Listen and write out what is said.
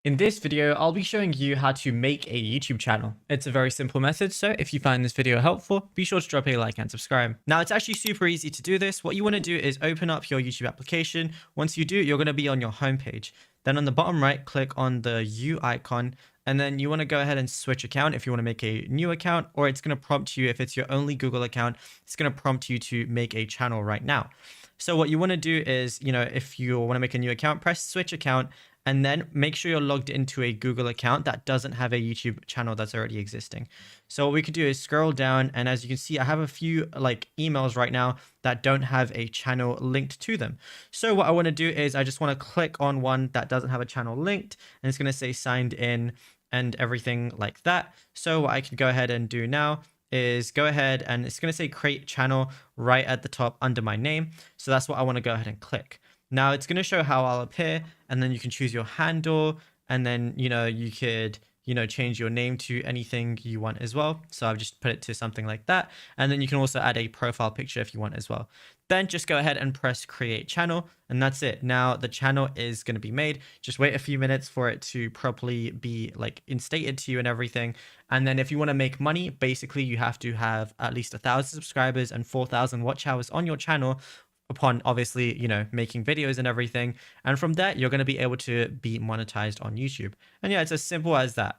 In this video, I'll be showing you how to make a YouTube channel. It's a very simple method, so if you find this video helpful, be sure to drop a like and subscribe. Now, it's actually super easy to do this. What you want to do is open up your YouTube application. Once you do, you're going to be on your homepage. Then on the bottom right, click on the U icon, and then you want to go ahead and switch account if you want to make a new account, or it's going to prompt you if it's your only Google account, it's going to prompt you to make a channel right now. So what you want to do is, if you want to make a new account, press switch account and then make sure you're logged into a Google account that doesn't have a YouTube channel that's already existing. So what we could do is scroll down, and as you can see, I have a few emails right now that don't have a channel linked to them. So what I want to do is I just want to click on one that doesn't have a channel linked, and it's going to say signed in and everything like that. So what I can go ahead and do now is go ahead, and it's going to say create channel right at the top under my name. So that's what I want to go ahead and click. Now it's going to show how I'll appear, and then you can choose your handle, and then, you could, change your name to anything you want as well. So I've just put it to something like that. And then you can also add a profile picture if you want as well. Then just go ahead and press create channel, and that's it. Now the channel is going to be made. Just wait a few minutes for it to properly be instated to you and everything. And then if you want to make money, basically you have to have at least 1,000 subscribers and 4,000 watch hours on your channel upon obviously, making videos and everything. And from that, you're going to be able to be monetized on YouTube. And yeah, it's as simple as that.